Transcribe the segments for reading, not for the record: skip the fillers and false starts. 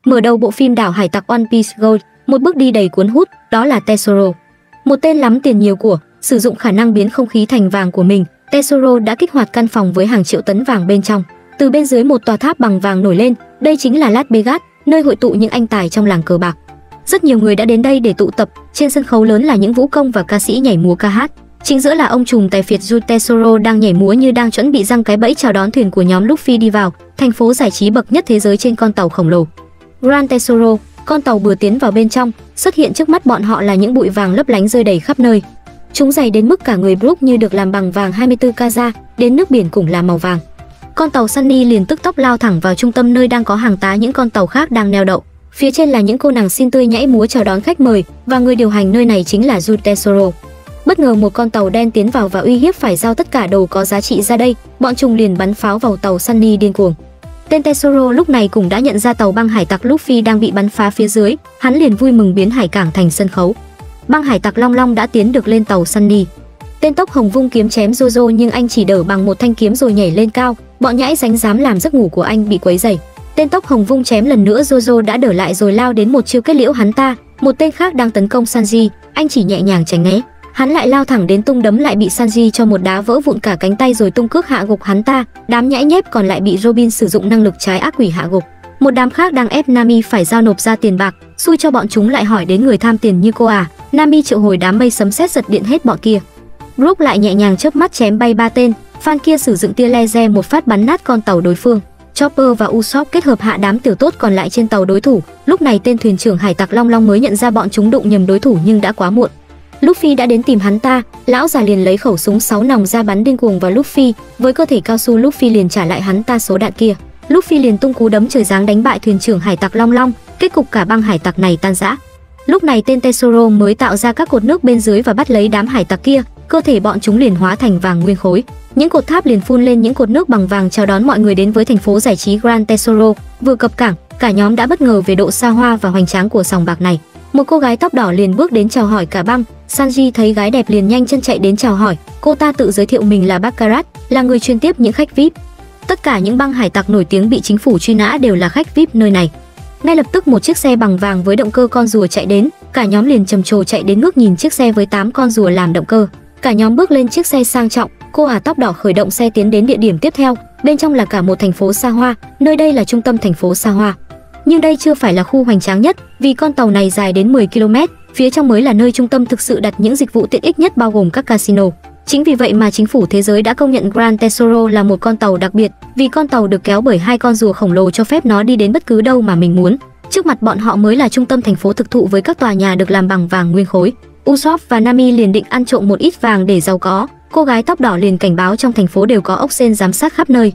Mở đầu bộ phim đảo hải tặc One Piece Gold, một bước đi đầy cuốn hút, đó là Tesoro. Một tên lắm tiền nhiều của, sử dụng khả năng biến không khí thành vàng của mình, Tesoro đã kích hoạt căn phòng với hàng triệu tấn vàng bên trong. Từ bên dưới một tòa tháp bằng vàng nổi lên, đây chính là Las Vegas, nơi hội tụ những anh tài trong làng cờ bạc. Rất nhiều người đã đến đây để tụ tập, trên sân khấu lớn là những vũ công và ca sĩ nhảy múa ca hát. Chính giữa là ông trùm tài phiệt Jude Tesoro đang nhảy múa như đang chuẩn bị giăng cái bẫy chào đón thuyền của nhóm Luffy đi vào, thành phố giải trí bậc nhất thế giới trên con tàu khổng lồ. Grand Tesoro, con tàu vừa tiến vào bên trong, xuất hiện trước mắt bọn họ là những bụi vàng lấp lánh rơi đầy khắp nơi. Chúng dày đến mức cả người Brook như được làm bằng vàng 24 carat, đến nước biển cũng là màu vàng. Con tàu Sunny liền tức tốc lao thẳng vào trung tâm nơi đang có hàng tá những con tàu khác đang neo đậu. Phía trên là những cô nàng xinh tươi nhảy múa chào đón khách mời, và người điều hành nơi này chính là Jude Tesoro. Bất ngờ một con tàu đen tiến vào và uy hiếp phải giao tất cả đồ có giá trị ra đây, bọn chúng liền bắn pháo vào tàu Sunny điên cuồng. Tên Tesoro lúc này cũng đã nhận ra tàu băng hải tặc Luffy đang bị bắn phá phía dưới, hắn liền vui mừng biến hải cảng thành sân khấu. Băng hải tặc Long Long đã tiến được lên tàu Sunny. Tên tốc hồng vung kiếm chém Jojo nhưng anh chỉ đỡ bằng một thanh kiếm rồi nhảy lên cao, bọn nhãi ránh dám làm giấc ngủ của anh bị quấy rầy. Tên tốc hồng vung chém lần nữa, Jojo đã đỡ lại rồi lao đến một chiêu kết liễu hắn ta. Một tên khác đang tấn công Sanji, anh chỉ nhẹ nhàng tránh né. Hắn lại lao thẳng đến tung đấm lại bị Sanji cho một đá vỡ vụn cả cánh tay rồi tung cước hạ gục hắn ta. Đám nhãi nhép còn lại bị Robin sử dụng năng lực trái ác quỷ hạ gục. Một đám khác đang ép Nami phải giao nộp ra tiền bạc, xui cho bọn chúng lại hỏi đến người tham tiền như cô à. Nami triệu hồi đám mây sấm sét giật điện hết bọn kia. Brook lại nhẹ nhàng chớp mắt chém bay 3 tên, Fan kia sử dụng tia laser một phát bắn nát con tàu đối phương. Chopper và Usopp kết hợp hạ đám tiểu tốt còn lại trên tàu đối thủ. Lúc này tên thuyền trưởng hải tặc Long Long mới nhận ra bọn chúng đụng nhầm đối thủ nhưng đã quá muộn. Luffy đã đến tìm hắn ta, lão già liền lấy khẩu súng 6 nòng ra bắn điên cuồng vào Luffy, với cơ thể cao su Luffy liền trả lại hắn ta số đạn kia. Luffy liền tung cú đấm trời giáng đánh bại thuyền trưởng hải tặc Long Long, kết cục cả băng hải tặc này tan rã. Lúc này tên Tesoro mới tạo ra các cột nước bên dưới và bắt lấy đám hải tặc kia, cơ thể bọn chúng liền hóa thành vàng nguyên khối. Những cột tháp liền phun lên những cột nước bằng vàng chào đón mọi người đến với thành phố giải trí Grand Tesoro. Vừa cập cảng, cả nhóm đã bất ngờ về độ xa hoa và hoành tráng của sòng bạc này. Một cô gái tóc đỏ liền bước đến chào hỏi cả băng. Sanji thấy gái đẹp liền nhanh chân chạy đến chào hỏi. Cô ta tự giới thiệu mình là Baccarat, là người chuyên tiếp những khách VIP. Tất cả những băng hải tặc nổi tiếng bị chính phủ truy nã đều là khách VIP nơi này. Ngay lập tức một chiếc xe bằng vàng với động cơ con rùa chạy đến, cả nhóm liền trầm trồ chạy đến ngước nhìn chiếc xe với 8 con rùa làm động cơ. Cả nhóm bước lên chiếc xe sang trọng, cô ả tóc đỏ khởi động xe tiến đến địa điểm tiếp theo. Bên trong là cả một thành phố xa hoa, nơi đây là trung tâm thành phố xa hoa. Nhưng đây chưa phải là khu hoành tráng nhất, vì con tàu này dài đến 10 km, phía trong mới là nơi trung tâm thực sự đặt những dịch vụ tiện ích nhất bao gồm các casino. Chính vì vậy mà chính phủ thế giới đã công nhận Grand Tesoro là một con tàu đặc biệt, vì con tàu được kéo bởi 2 con rùa khổng lồ cho phép nó đi đến bất cứ đâu mà mình muốn. Trước mặt bọn họ mới là trung tâm thành phố thực thụ với các tòa nhà được làm bằng vàng nguyên khối. Usopp và Nami liền định ăn trộm một ít vàng để giàu có. Cô gái tóc đỏ liền cảnh báo trong thành phố đều có ốc sên giám sát khắp nơi.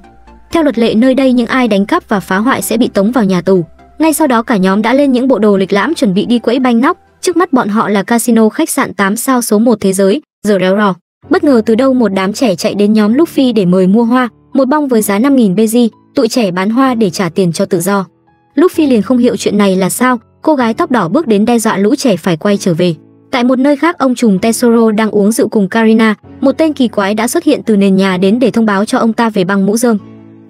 Theo luật lệ nơi đây những ai đánh cắp và phá hoại sẽ bị tống vào nhà tù. Ngay sau đó cả nhóm đã lên những bộ đồ lịch lãm chuẩn bị đi quẫy banh nóc. Trước mắt bọn họ là casino khách sạn 8 sao số 1 thế giới, The Railroad. Bất ngờ từ đâu một đám trẻ chạy đến nhóm Luffy để mời mua hoa, một bong với giá 5.000 beji, tụi trẻ bán hoa để trả tiền cho tự do. Luffy liền không hiểu chuyện này là sao, cô gái tóc đỏ bước đến đe dọa lũ trẻ phải quay trở về. Tại một nơi khác, ông trùm Tesoro đang uống rượu cùng Karina, một tên kỳ quái đã xuất hiện từ nền nhà đến để thông báo cho ông ta về băng mũ rơm.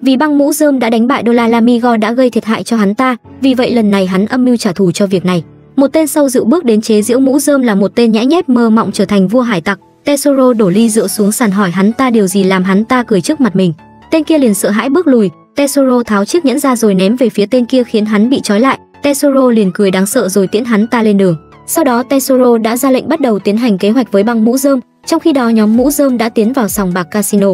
Vì băng mũ rơm đã đánh bại Dolalamigos đã gây thiệt hại cho hắn ta, vì vậy lần này hắn âm mưu trả thù cho việc này. Một tên sâu rượu bước đến chế giễu mũ rơm là một tên nhãi nhép mơ mộng trở thành vua hải tặc. Tesoro đổ ly rượu xuống sàn hỏi hắn ta điều gì làm hắn ta cười trước mặt mình. Tên kia liền sợ hãi bước lùi. Tesoro tháo chiếc nhẫn ra rồi ném về phía tên kia khiến hắn bị trói lại. Tesoro liền cười đáng sợ rồi tiễn hắn ta lên đường. Sau đó Tesoro đã ra lệnh bắt đầu tiến hành kế hoạch với băng mũ rơm. Trong khi đó nhóm mũ rơm đã tiến vào sòng bạc casino.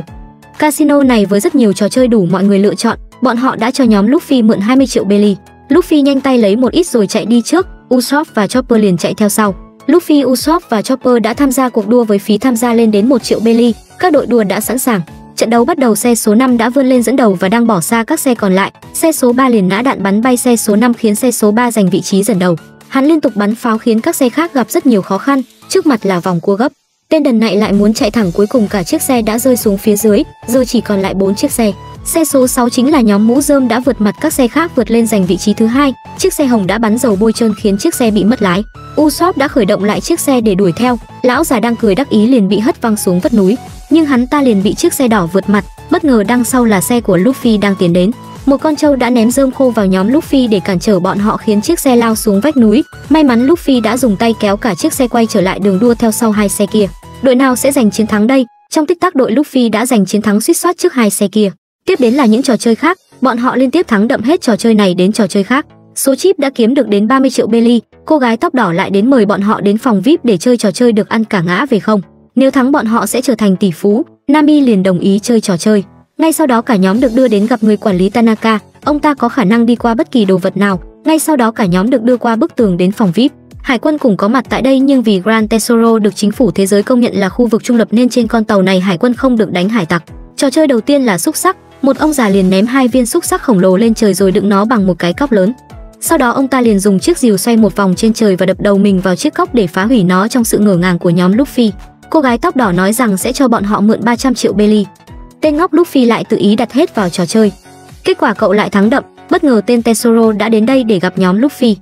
Casino này với rất nhiều trò chơi đủ mọi người lựa chọn. Bọn họ đã cho nhóm Luffy mượn 20 triệu belly. Luffy nhanh tay lấy một ít rồi chạy đi trước. Usopp và Chopper liền chạy theo sau. Luffy, Usopp và Chopper đã tham gia cuộc đua với phí tham gia lên đến 1 triệu belly. Các đội đua đã sẵn sàng. Trận đấu bắt đầu, xe số 5 đã vươn lên dẫn đầu và đang bỏ xa các xe còn lại. Xe số 3 liền nã đạn bắn bay xe số 5 khiến xe số 3 giành vị trí dẫn đầu. Hắn liên tục bắn pháo khiến các xe khác gặp rất nhiều khó khăn. Trước mặt là vòng cua gấp. Tên đần này lại muốn chạy thẳng, cuối cùng cả chiếc xe đã rơi xuống phía dưới, giờ chỉ còn lại 4 chiếc xe. Xe số 6 chính là nhóm mũ rơm đã vượt mặt các xe khác vượt lên giành vị trí thứ 2. Chiếc xe hồng đã bắn dầu bôi trơn khiến chiếc xe bị mất lái. Usopp đã khởi động lại chiếc xe để đuổi theo. Lão già đang cười đắc ý liền bị hất văng xuống vách núi, nhưng hắn ta liền bị chiếc xe đỏ vượt mặt. Bất ngờ đằng sau là xe của Luffy đang tiến đến. Một con trâu đã ném rơm khô vào nhóm Luffy để cản trở bọn họ, khiến chiếc xe lao xuống vách núi. May mắn Luffy đã dùng tay kéo cả chiếc xe quay trở lại đường đua theo sau hai xe kia. Đội nào sẽ giành chiến thắng đây? Trong tích tắc đội Luffy đã giành chiến thắng suýt soát trước hai xe kia. Tiếp đến là những trò chơi khác, bọn họ liên tiếp thắng đậm hết trò chơi này đến trò chơi khác. Số chip đã kiếm được đến 30 triệu belly, cô gái tóc đỏ lại đến mời bọn họ đến phòng VIP để chơi trò chơi được ăn cả ngã về không. Nếu thắng bọn họ sẽ trở thành tỷ phú. Nami liền đồng ý chơi trò chơi. Ngay sau đó cả nhóm được đưa đến gặp người quản lý Tanaka, ông ta có khả năng đi qua bất kỳ đồ vật nào. Ngay sau đó cả nhóm được đưa qua bức tường đến phòng VIP. Hải quân cũng có mặt tại đây, nhưng vì Grand Tesoro được chính phủ thế giới công nhận là khu vực trung lập nên trên con tàu này hải quân không được đánh hải tặc. Trò chơi đầu tiên là xúc xắc, một ông già liền ném 2 viên xúc xắc khổng lồ lên trời rồi đựng nó bằng một cái cốc lớn. Sau đó ông ta liền dùng chiếc rìu xoay một vòng trên trời và đập đầu mình vào chiếc cốc để phá hủy nó trong sự ngỡ ngàng của nhóm Luffy. Cô gái tóc đỏ nói rằng sẽ cho bọn họ mượn 300 triệu belly. Tên ngốc Luffy lại tự ý đặt hết vào trò chơi. Kết quả cậu lại thắng đậm, bất ngờ tên Tesoro đã đến đây để gặp nhóm Luffy.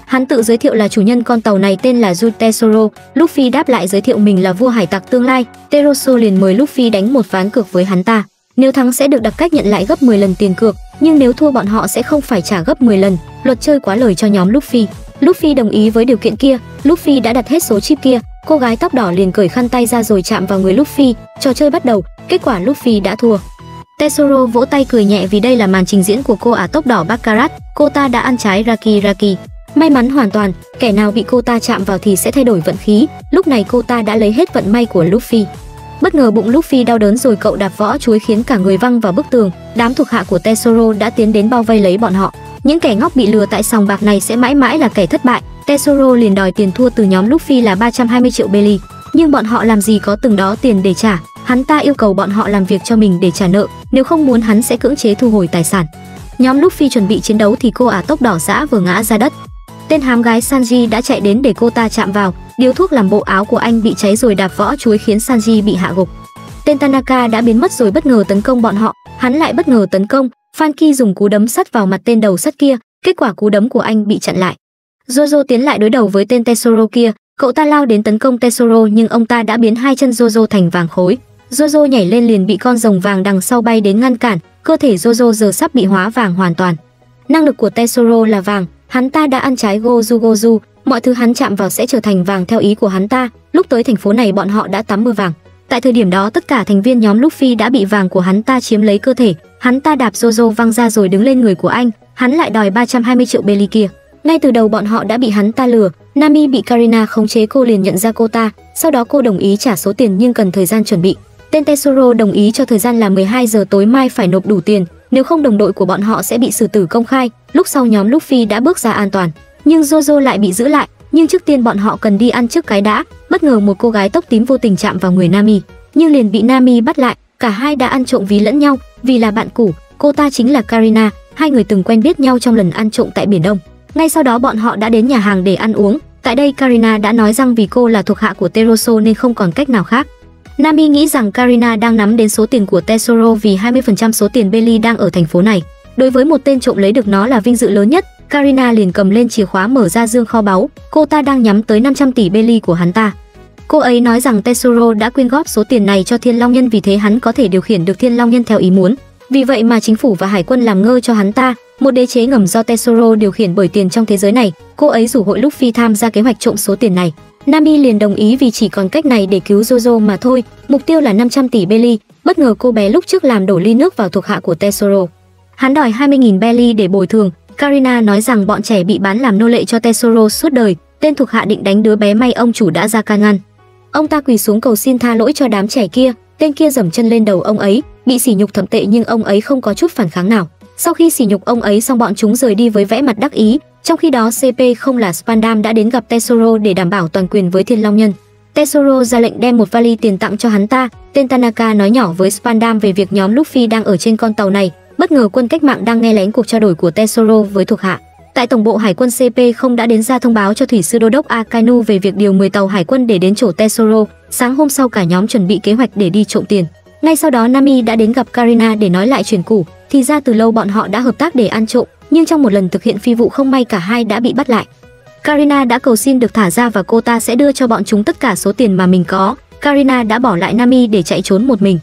Hắn tự giới thiệu là chủ nhân con tàu này tên là Yu Tesoro. Luffy đáp lại giới thiệu mình là vua hải tặc tương lai. Tesoro liền mời Luffy đánh một ván cược với hắn ta. Nếu thắng sẽ được đặc cách nhận lại gấp 10 lần tiền cược, nhưng nếu thua bọn họ sẽ không phải trả gấp 10 lần. Luật chơi quá lời cho nhóm Luffy. Luffy đồng ý với điều kiện kia. Luffy đã đặt hết số chip kia. Cô gái tóc đỏ liền cởi khăn tay ra rồi chạm vào người Luffy. Trò chơi bắt đầu. Kết quả Luffy đã thua. Tesoro vỗ tay cười nhẹ vì đây là màn trình diễn của cô ả tóc đỏ Baccarat. Cô ta đã ăn trái Raki. May mắn hoàn toàn, kẻ nào bị cô ta chạm vào thì sẽ thay đổi vận khí. Lúc này cô ta đã lấy hết vận may của Luffy. Bất ngờ bụng Luffy đau đớn rồi cậu đạp võ chuối khiến cả người văng vào bức tường. Đám thuộc hạ của Tesoro đã tiến đến bao vây lấy bọn họ. Những kẻ ngốc bị lừa tại sòng bạc này sẽ mãi mãi là kẻ thất bại. Tesoro liền đòi tiền thua từ nhóm Luffy là 320 triệu belly. Nhưng bọn họ làm gì có từng đó tiền để trả. Hắn ta yêu cầu bọn họ làm việc cho mình để trả nợ, nếu không muốn hắn sẽ cưỡng chế thu hồi tài sản. Nhóm Luffy chuẩn bị chiến đấu thì cô ả tóc đỏ giã vừa ngã ra đất. Tên hám gái Sanji đã chạy đến để cô ta chạm vào. Điếu thuốc làm bộ áo của anh bị cháy rồi đạp võ chuối khiến Sanji bị hạ gục. Tên Tanaka đã biến mất rồi bất ngờ tấn công bọn họ. Hắn lại bất ngờ tấn công. Funky dùng cú đấm sắt vào mặt tên đầu sắt kia. Kết quả cú đấm của anh bị chặn lại. Jojo tiến lại đối đầu với tên Tesoro kia. Cậu ta lao đến tấn công Tesoro nhưng ông ta đã biến hai chân Jojo thành vàng khối. Jojo nhảy lên liền bị con rồng vàng đằng sau bay đến ngăn cản. Cơ thể Jojo giờ sắp bị hóa vàng hoàn toàn. Năng lực của Tesoro là vàng. Hắn ta đã ăn trái Goju. Mọi thứ hắn chạm vào sẽ trở thành vàng theo ý của hắn ta. Lúc tới thành phố này bọn họ đã tắm mưa vàng. Tại thời điểm đó tất cả thành viên nhóm Luffy đã bị vàng của hắn ta chiếm lấy cơ thể. Hắn ta đạp Jojo văng ra rồi đứng lên người của anh. Hắn lại đòi 320 triệu belly kia. Ngay từ đầu bọn họ đã bị hắn ta lừa. Nami bị Karina khống chế, cô liền nhận ra cô ta. Sau đó cô đồng ý trả số tiền nhưng cần thời gian chuẩn bị. Tên Tesoro đồng ý cho thời gian là 12 giờ tối mai phải nộp đủ tiền, nếu không đồng đội của bọn họ sẽ bị xử tử công khai. Lúc sau nhóm Luffy đã bước ra an toàn, nhưng Jojo lại bị giữ lại. Nhưng trước tiên bọn họ cần đi ăn trước cái đã. Bất ngờ một cô gái tóc tím vô tình chạm vào người Nami, nhưng liền bị Nami bắt lại. Cả hai đã ăn trộm ví lẫn nhau vì là bạn cũ. Cô ta chính là Karina, hai người từng quen biết nhau trong lần ăn trộm tại Biển Đông. Ngay sau đó bọn họ đã đến nhà hàng để ăn uống. Tại đây Karina đã nói rằng vì cô là thuộc hạ của Teroso nên không còn cách nào khác. Nami nghĩ rằng Karina đang nắm đến số tiền của Tesoro vì 20% số tiền belly đang ở thành phố này. Đối với một tên trộm lấy được nó là vinh dự lớn nhất. Karina liền cầm lên chìa khóa mở ra dương kho báu. Cô ta đang nhắm tới 500 tỷ belly của hắn ta. Cô ấy nói rằng Tesoro đã quyên góp số tiền này cho Thiên Long Nhân, vì thế hắn có thể điều khiển được Thiên Long Nhân theo ý muốn. Vì vậy mà chính phủ và hải quân làm ngơ cho hắn ta. Một đế chế ngầm do Tesoro điều khiển bởi tiền trong thế giới này. Cô ấy rủ hội Luffy tham gia kế hoạch trộm số tiền này. Nami liền đồng ý vì chỉ còn cách này để cứu Jojo mà thôi. Mục tiêu là 500 tỷ belly. Bất ngờ cô bé lúc trước làm đổ ly nước vào thuộc hạ của Tesoro. Hắn đòi 20.000 belly để bồi thường. Karina nói rằng bọn trẻ bị bán làm nô lệ cho Tesoro suốt đời. Tên thuộc hạ định đánh đứa bé, may ông chủ đã ra can ngăn. Ông ta quỳ xuống cầu xin tha lỗi cho đám trẻ kia. Tên kia giẫm chân lên đầu ông ấy, bị sỉ nhục thậm tệ nhưng ông ấy không có chút phản kháng nào. Sau khi sỉ nhục ông ấy xong bọn chúng rời đi với vẻ mặt đắc ý. Trong khi đó CP không là Spandam đã đến gặp Tesoro để đảm bảo toàn quyền với Thiên Long Nhân. Tesoro ra lệnh đem một vali tiền tặng cho hắn ta. Tên Tanaka nói nhỏ với Spandam về việc nhóm Luffy đang ở trên con tàu này. Bất ngờ quân cách mạng đang nghe lén cuộc trao đổi của Tesoro với thuộc hạ. Tại tổng bộ hải quân CP không đã đến ra thông báo cho thủy sư đô đốc Akainu về việc điều 10 tàu hải quân để đến chỗ Tesoro. Sáng hôm sau cả nhóm chuẩn bị kế hoạch để đi trộm tiền. Ngay sau đó Nami đã đến gặp Karina để nói lại chuyện cũ. Thì ra từ lâu bọn họ đã hợp tác để ăn trộm, nhưng trong một lần thực hiện phi vụ không may cả hai đã bị bắt lại. Karina đã cầu xin được thả ra và cô ta sẽ đưa cho bọn chúng tất cả số tiền mà mình có. Karina đã bỏ lại Nami để chạy trốn một mình.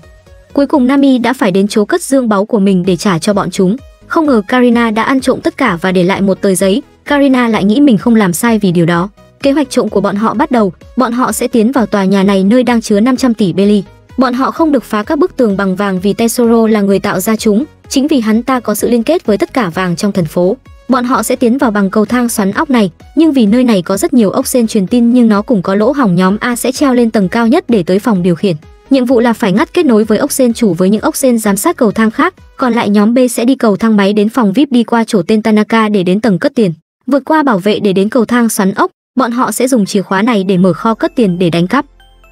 Cuối cùng Nami đã phải đến chỗ cất dương báu của mình để trả cho bọn chúng. Không ngờ Karina đã ăn trộm tất cả và để lại một tờ giấy. Karina lại nghĩ mình không làm sai vì điều đó. Kế hoạch trộm của bọn họ bắt đầu, bọn họ sẽ tiến vào tòa nhà này nơi đang chứa 500 tỷ belly. Bọn họ không được phá các bức tường bằng vàng vì Tesoro là người tạo ra chúng, chính vì hắn ta có sự liên kết với tất cả vàng trong thành phố. Bọn họ sẽ tiến vào bằng cầu thang xoắn ốc này, nhưng vì nơi này có rất nhiều ốc sên truyền tin nhưng nó cũng có lỗ hổng, nhóm A sẽ treo lên tầng cao nhất để tới phòng điều khiển. Nhiệm vụ là phải ngắt kết nối với ốc sên chủ với những ốc sên giám sát cầu thang khác, còn lại nhóm B sẽ đi cầu thang máy đến phòng VIP, đi qua chỗ tên Tanaka để đến tầng cất tiền, vượt qua bảo vệ để đến cầu thang xoắn ốc. Bọn họ sẽ dùng chìa khóa này để mở kho cất tiền để đánh cắp.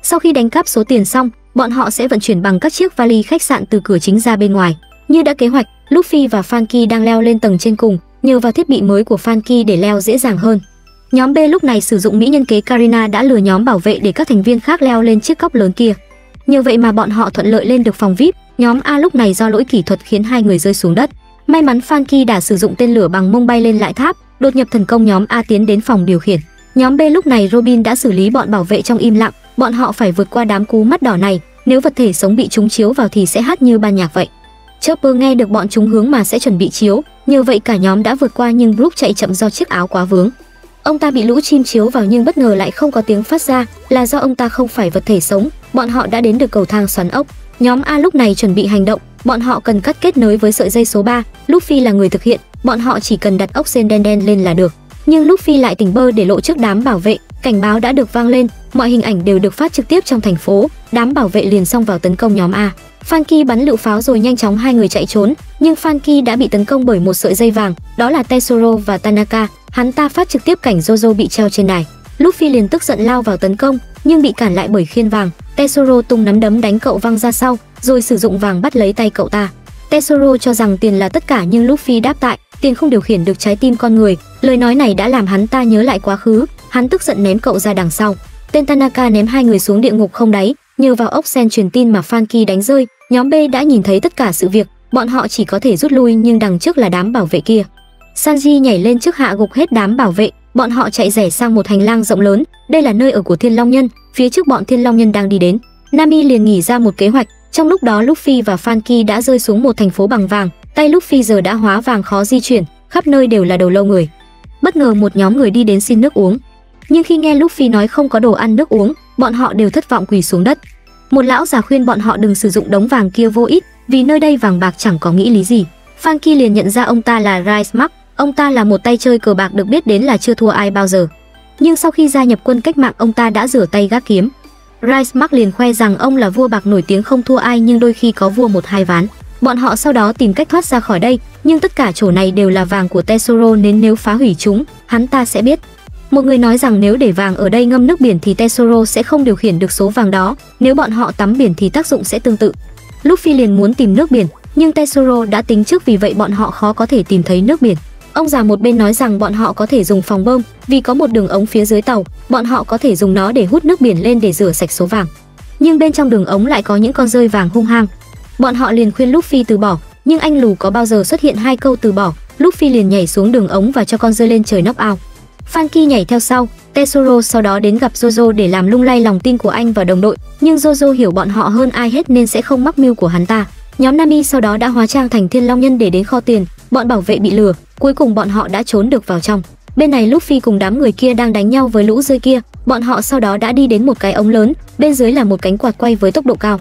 Sau khi đánh cắp số tiền xong, bọn họ sẽ vận chuyển bằng các chiếc vali khách sạn từ cửa chính ra bên ngoài. Như đã kế hoạch, Luffy và Franky đang leo lên tầng trên cùng, nhờ vào thiết bị mới của Franky để leo dễ dàng hơn. Nhóm B lúc này sử dụng mỹ nhân kế Karina đã lừa nhóm bảo vệ để các thành viên khác leo lên chiếc cốc lớn kia. Nhờ vậy mà bọn họ thuận lợi lên được phòng VIP. Nhóm A lúc này do lỗi kỹ thuật khiến hai người rơi xuống đất. May mắn Franky đã sử dụng tên lửa bằng mông bay lên lại tháp, đột nhập thành công. Nhóm A tiến đến phòng điều khiển. Nhóm B lúc này Robin đã xử lý bọn bảo vệ trong im lặng. Bọn họ phải vượt qua đám cú mắt đỏ này, nếu vật thể sống bị chúng chiếu vào thì sẽ hát như ban nhạc vậy. Chopper nghe được bọn chúng hướng mà sẽ chuẩn bị chiếu, nhờ vậy cả nhóm đã vượt qua, nhưng Brook chạy chậm do chiếc áo quá vướng. Ông ta bị lũ chim chiếu vào nhưng bất ngờ lại không có tiếng phát ra, là do ông ta không phải vật thể sống. Bọn họ đã đến được cầu thang xoắn ốc. Nhóm A lúc này chuẩn bị hành động, bọn họ cần cắt kết nối với sợi dây số 3, Luffy là người thực hiện, bọn họ chỉ cần đặt ốc sên đen đen lên là được. Nhưng Luffy lại tỉnh bơ để lộ trước đám bảo vệ, cảnh báo đã được vang lên, mọi hình ảnh đều được phát trực tiếp trong thành phố. Đám bảo vệ liền xông vào tấn công nhóm A. Franky bắn lựu pháo rồi nhanh chóng hai người chạy trốn, nhưng Franky đã bị tấn công bởi một sợi dây vàng, đó là Tesoro và Tanaka. Hắn ta phát trực tiếp cảnh Jojo bị treo trên đài. Luffy liền tức giận lao vào tấn công, nhưng bị cản lại bởi khiên vàng. Tesoro tung nắm đấm đánh cậu văng ra sau, rồi sử dụng vàng bắt lấy tay cậu ta. Tesoro cho rằng tiền là tất cả, nhưng Luffy đáp tại, tiền không điều khiển được trái tim con người. Lời nói này đã làm hắn ta nhớ lại quá khứ, hắn tức giận ném cậu ra đằng sau. Tên Tanaka ném hai người xuống địa ngục không đáy, nhờ vào ốc sen truyền tin mà Franky đánh rơi. Nhóm B đã nhìn thấy tất cả sự việc, bọn họ chỉ có thể rút lui, nhưng đằng trước là đám bảo vệ kia. Sanji nhảy lên trước hạ gục hết đám bảo vệ, bọn họ chạy rẽ sang một hành lang rộng lớn, đây là nơi ở của Thiên Long Nhân, phía trước bọn Thiên Long Nhân đang đi đến. Nami liền nghĩ ra một kế hoạch, trong lúc đó Luffy và Franky đã rơi xuống một thành phố bằng vàng, tay Luffy giờ đã hóa vàng khó di chuyển, khắp nơi đều là đầu lâu người. Bất ngờ một nhóm người đi đến xin nước uống, nhưng khi nghe Luffy nói không có đồ ăn nước uống, bọn họ đều thất vọng quỳ xuống đất. Một lão già khuyên bọn họ đừng sử dụng đống vàng kia vô ích, vì nơi đây vàng bạc chẳng có nghĩa lý gì. Franky liền nhận ra ông ta là Rice Mark, ông ta là một tay chơi cờ bạc được biết đến là chưa thua ai bao giờ. Nhưng sau khi gia nhập quân cách mạng, ông ta đã rửa tay gác kiếm. Rice Mark liền khoe rằng ông là vua bạc nổi tiếng không thua ai, nhưng đôi khi có vua một hai ván. Bọn họ sau đó tìm cách thoát ra khỏi đây, nhưng tất cả chỗ này đều là vàng của Tesoro nên nếu phá hủy chúng, hắn ta sẽ biết. Một người nói rằng nếu để vàng ở đây ngâm nước biển thì Tesoro sẽ không điều khiển được số vàng đó, nếu bọn họ tắm biển thì tác dụng sẽ tương tự. Luffy liền muốn tìm nước biển, nhưng Tesoro đã tính trước, vì vậy bọn họ khó có thể tìm thấy nước biển. Ông già một bên nói rằng bọn họ có thể dùng phòng bơm, vì có một đường ống phía dưới tàu, bọn họ có thể dùng nó để hút nước biển lên để rửa sạch số vàng. Nhưng bên trong đường ống lại có những con rơi vàng hung hăng. Bọn họ liền khuyên Luffy từ bỏ, nhưng anh lù có bao giờ xuất hiện hai câu từ bỏ. Luffy liền nhảy xuống đường ống và cho con rơi lên trời knock out. Franky nhảy theo sau, Tesoro sau đó đến gặp Jojo để làm lung lay lòng tin của anh và đồng đội, nhưng Jojo hiểu bọn họ hơn ai hết nên sẽ không mắc mưu của hắn ta. Nhóm Nami sau đó đã hóa trang thành Thiên Long Nhân để đến kho tiền, bọn bảo vệ bị lừa, cuối cùng bọn họ đã trốn được vào trong. Bên này Luffy cùng đám người kia đang đánh nhau với lũ rơi kia, bọn họ sau đó đã đi đến một cái ống lớn, bên dưới là một cánh quạt quay với tốc độ cao.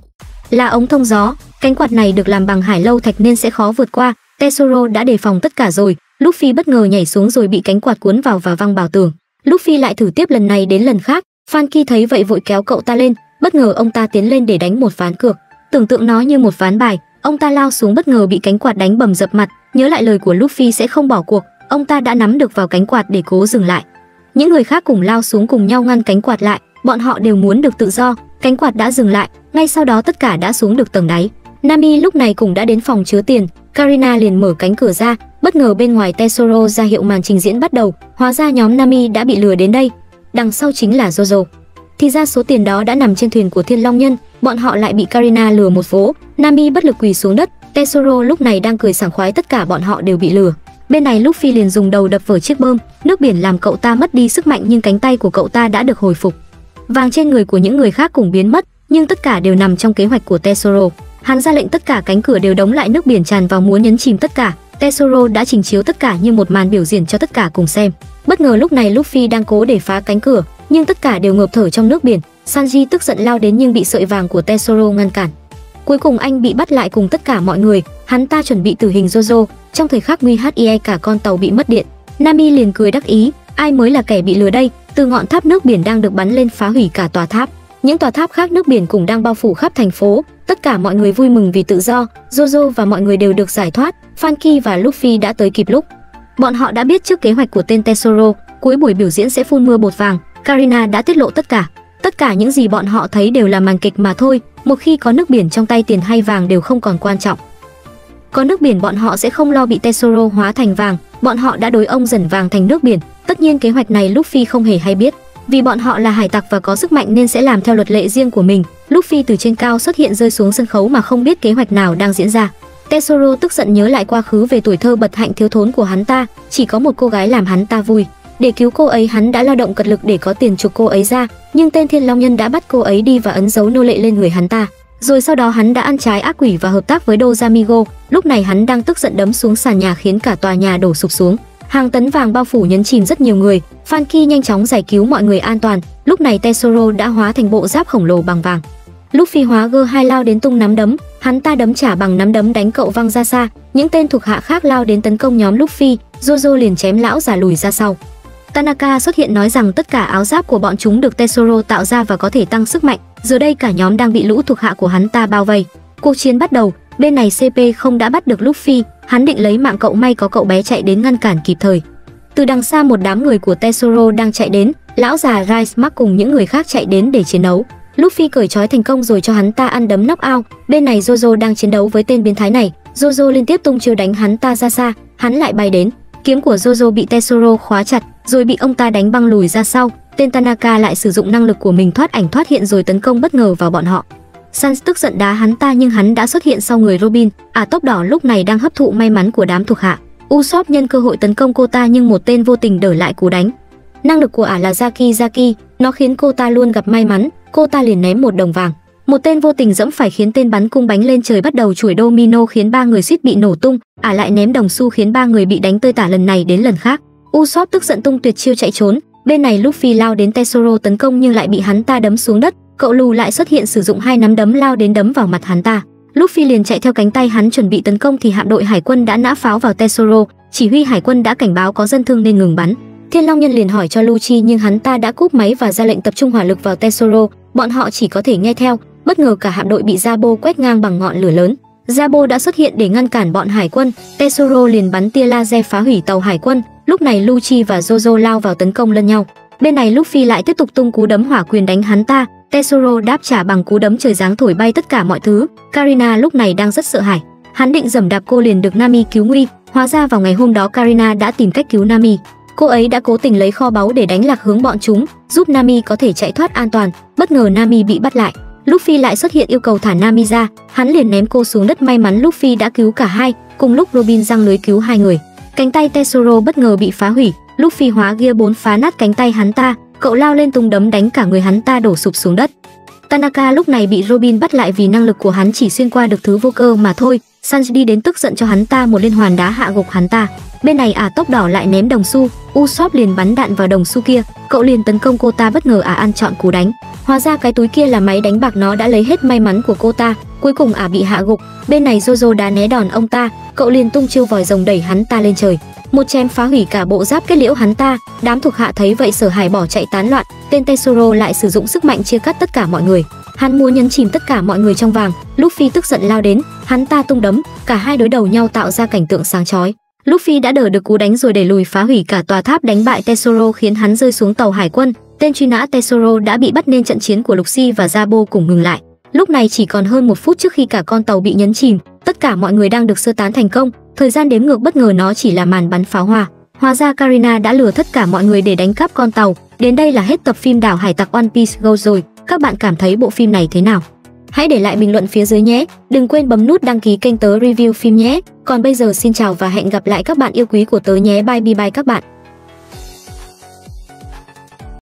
Là ống thông gió, cánh quạt này được làm bằng hải lâu thạch nên sẽ khó vượt qua. Tesoro đã đề phòng tất cả rồi, Luffy bất ngờ nhảy xuống rồi bị cánh quạt cuốn vào và văng vào tường. Luffy lại thử tiếp lần này đến lần khác, Franky thấy vậy vội kéo cậu ta lên, bất ngờ ông ta tiến lên để đánh một ván cược. Tưởng tượng nó như một ván bài, ông ta lao xuống bất ngờ bị cánh quạt đánh bầm dập mặt, nhớ lại lời của Luffy sẽ không bỏ cuộc, ông ta đã nắm được vào cánh quạt để cố dừng lại. Những người khác cùng lao xuống cùng nhau ngăn cánh quạt lại, bọn họ đều muốn được tự do. Cánh quạt đã dừng lại, ngay sau đó tất cả đã xuống được tầng đáy. Nami lúc này cũng đã đến phòng chứa tiền, Karina liền mở cánh cửa ra, bất ngờ bên ngoài Tesoro ra hiệu màn trình diễn bắt đầu, hóa ra nhóm Nami đã bị lừa đến đây. Đằng sau chính là Jojo. Thì ra số tiền đó đã nằm trên thuyền của Thiên Long Nhân, bọn họ lại bị Karina lừa một vố. Nami bất lực quỳ xuống đất, Tesoro lúc này đang cười sảng khoái, tất cả bọn họ đều bị lừa. Bên này Luffy liền dùng đầu đập vỡ chiếc bơm, nước biển làm cậu ta mất đi sức mạnh nhưng cánh tay của cậu ta đã được hồi phục. Vàng trên người của những người khác cũng biến mất, nhưng tất cả đều nằm trong kế hoạch của Tesoro. Hắn ra lệnh tất cả cánh cửa đều đóng lại, nước biển tràn vào muốn nhấn chìm tất cả. Tesoro đã trình chiếu tất cả như một màn biểu diễn cho tất cả cùng xem. Bất ngờ lúc này Luffy đang cố để phá cánh cửa, nhưng tất cả đều ngợp thở trong nước biển. Sanji tức giận lao đến nhưng bị sợi vàng của Tesoro ngăn cản. Cuối cùng anh bị bắt lại cùng tất cả mọi người, hắn ta chuẩn bị tử hình Jojo. Trong thời khắc nguy hie cả con tàu bị mất điện, Nami liền cười đắc ý, ai mới là kẻ bị lừa đây? Từ ngọn tháp nước biển đang được bắn lên phá hủy cả tòa tháp. Những tòa tháp khác nước biển cũng đang bao phủ khắp thành phố. Tất cả mọi người vui mừng vì tự do, Jojo và mọi người đều được giải thoát. Franky và Luffy đã tới kịp lúc. Bọn họ đã biết trước kế hoạch của tên Tesoro, cuối buổi biểu diễn sẽ phun mưa bột vàng. Karina đã tiết lộ tất cả. Tất cả những gì bọn họ thấy đều là màn kịch mà thôi. Một khi có nước biển trong tay, tiền hay vàng đều không còn quan trọng. Có nước biển bọn họ sẽ không lo bị Tesoro hóa thành vàng. Bọn họ đã đối ông dần vàng thành nước biển. Tất nhiên kế hoạch này Luffy không hề hay biết. Vì bọn họ là hải tặc và có sức mạnh nên sẽ làm theo luật lệ riêng của mình. Luffy từ trên cao xuất hiện rơi xuống sân khấu mà không biết kế hoạch nào đang diễn ra. Tesoro tức giận nhớ lại quá khứ về tuổi thơ bật hạnh thiếu thốn của hắn ta. Chỉ có một cô gái làm hắn ta vui. Để cứu cô ấy hắn đã lao động cật lực để có tiền chuộc cô ấy ra. Nhưng tên Thiên Long Nhân đã bắt cô ấy đi và ấn dấu nô lệ lên người hắn ta. Rồi sau đó hắn đã ăn trái ác quỷ và hợp tác với Dojamigo. Lúc này hắn đang tức giận đấm xuống sàn nhà khiến cả tòa nhà đổ sụp xuống. Hàng tấn vàng bao phủ nhấn chìm rất nhiều người. Franky nhanh chóng giải cứu mọi người an toàn. Lúc này Tesoro đã hóa thành bộ giáp khổng lồ bằng vàng. Luffy hóa G2 lao đến tung nắm đấm, hắn ta đấm trả bằng nắm đấm đánh cậu văng ra xa. Những tên thuộc hạ khác lao đến tấn công nhóm Luffy, Jojo liền chém lão già lùi ra sau. Tanaka xuất hiện nói rằng tất cả áo giáp của bọn chúng được Tesoro tạo ra và có thể tăng sức mạnh. Giờ đây cả nhóm đang bị lũ thuộc hạ của hắn ta bao vây. Cuộc chiến bắt đầu. Bên này CP không đã bắt được Luffy, hắn định lấy mạng cậu, may có cậu bé chạy đến ngăn cản kịp thời. Từ đằng xa một đám người của Tesoro đang chạy đến, lão già Rice Mark cùng những người khác chạy đến để chiến đấu. Luffy cởi trói thành công rồi cho hắn ta ăn đấm knock out. Bên này Jojo đang chiến đấu với tên biến thái này. Jojo liên tiếp tung chiêu đánh hắn ta ra xa, hắn lại bay đến. Kiếm của Jojo bị Tesoro khóa chặt, rồi bị ông ta đánh băng lùi ra sau. Tên Tanaka lại sử dụng năng lực của mình thoát ảnh thoát hiện rồi tấn công bất ngờ vào bọn họ. Sans tức giận đá hắn ta nhưng hắn đã xuất hiện sau người Robin. Tóc đỏ lúc này đang hấp thụ may mắn của đám thuộc hạ. Usopp nhân cơ hội tấn công cô ta nhưng một tên vô tình đỡ lại cú đánh. Năng lực của là Zaki, nó khiến cô ta luôn gặp may mắn. Cô ta liền ném một đồng vàng. Một tên vô tình dẫm phải khiến tên bắn cung bánh lên trời bắt đầu chuỗi domino khiến ba người suýt bị nổ tung. Lại ném đồng xu khiến ba người bị đánh tơi tả lần này đến lần khác. Usopp tức giận tung tuyệt chiêu chạy trốn. Bên này Luffy lao đến Tesoro tấn công nhưng lại bị hắn ta đấm xuống đất. Cậu lù lại xuất hiện sử dụng hai nắm đấm lao đến đấm vào mặt hắn ta. Luffy liền chạy theo cánh tay hắn chuẩn bị tấn công thì hạm đội hải quân đã nã pháo vào Tesoro. Chỉ huy hải quân đã cảnh báo có dân thương nên ngừng bắn. Thiên Long Nhân liền hỏi cho Lucci nhưng hắn ta đã cúp máy và ra lệnh tập trung hỏa lực vào Tesoro. Bọn họ chỉ có thể nghe theo. Bất ngờ cả hạm đội bị Zabo quét ngang bằng ngọn lửa lớn. Zabo đã xuất hiện để ngăn cản bọn hải quân. Tesoro liền bắn tia laser phá hủy tàu hải quân. Lúc này Lucci và Jojo lao vào tấn công lẫn nhau. Bên này Luffy lại tiếp tục tung cú đấm hỏa quyền đánh hắn ta. Tesoro đáp trả bằng cú đấm trời giáng thổi bay tất cả mọi thứ. Karina lúc này đang rất sợ hãi. Hắn định giẫm đạp cô liền được Nami cứu nguy. Hóa ra vào ngày hôm đó Karina đã tìm cách cứu Nami. Cô ấy đã cố tình lấy kho báu để đánh lạc hướng bọn chúng, giúp Nami có thể chạy thoát an toàn. Bất ngờ Nami bị bắt lại. Luffy lại xuất hiện yêu cầu thả Nami ra. Hắn liền ném cô xuống đất, may mắn Luffy đã cứu cả hai. Cùng lúc Robin giăng lưới cứu hai người. Cánh tay Tesoro bất ngờ bị phá hủy. Luffy hóa Gear 4 phá nát cánh tay hắn ta. Cậu lao lên tung đấm đánh cả người hắn ta đổ sụp xuống đất. Tanaka lúc này bị Robin bắt lại vì năng lực của hắn chỉ xuyên qua được thứ vô cơ mà thôi. Sanji đi đến tức giận cho hắn ta một liên hoàn đá hạ gục hắn ta. Bên này tóc đỏ lại ném đồng xu. Usopp liền bắn đạn vào đồng xu kia. Cậu liền tấn công cô ta, bất ngờ ăn chọn cú đánh. Hóa ra cái túi kia là máy đánh bạc, nó đã lấy hết may mắn của cô ta. Cuối cùng bị hạ gục. Bên này Jojo đã né đòn ông ta. Cậu liền tung chiêu vòi rồng đẩy hắn ta lên trời. Một chém phá hủy cả bộ giáp kết liễu hắn ta. Đám thuộc hạ thấy vậy sợ hãi bỏ chạy tán loạn. Tên Tesoro lại sử dụng sức mạnh chia cắt tất cả mọi người. Hắn muốn nhấn chìm tất cả mọi người trong vàng. Luffy tức giận lao đến, hắn ta tung đấm, cả hai đối đầu nhau tạo ra cảnh tượng sáng chói. Luffy đã đỡ được cú đánh rồi đẩy lùi phá hủy cả tòa tháp, đánh bại Tesoro khiến hắn rơi xuống tàu hải quân. Tên truy nã Tesoro đã bị bắt nên trận chiến của Luffy và Zabo cùng ngừng lại. Lúc này chỉ còn hơn 1 phút trước khi cả con tàu bị nhấn chìm, tất cả mọi người đang được sơ tán thành công. Thời gian đếm ngược bất ngờ nó chỉ là màn bắn pháo hoa. Hóa ra Karina đã lừa tất cả mọi người để đánh cắp con tàu. Đến đây là hết tập phim Đảo Hải Tặc One Piece Go rồi. Các bạn cảm thấy bộ phim này thế nào? Hãy để lại bình luận phía dưới nhé. Đừng quên bấm nút đăng ký kênh tớ review phim nhé. Còn bây giờ xin chào và hẹn gặp lại các bạn yêu quý của tớ nhé. Bye bye các bạn.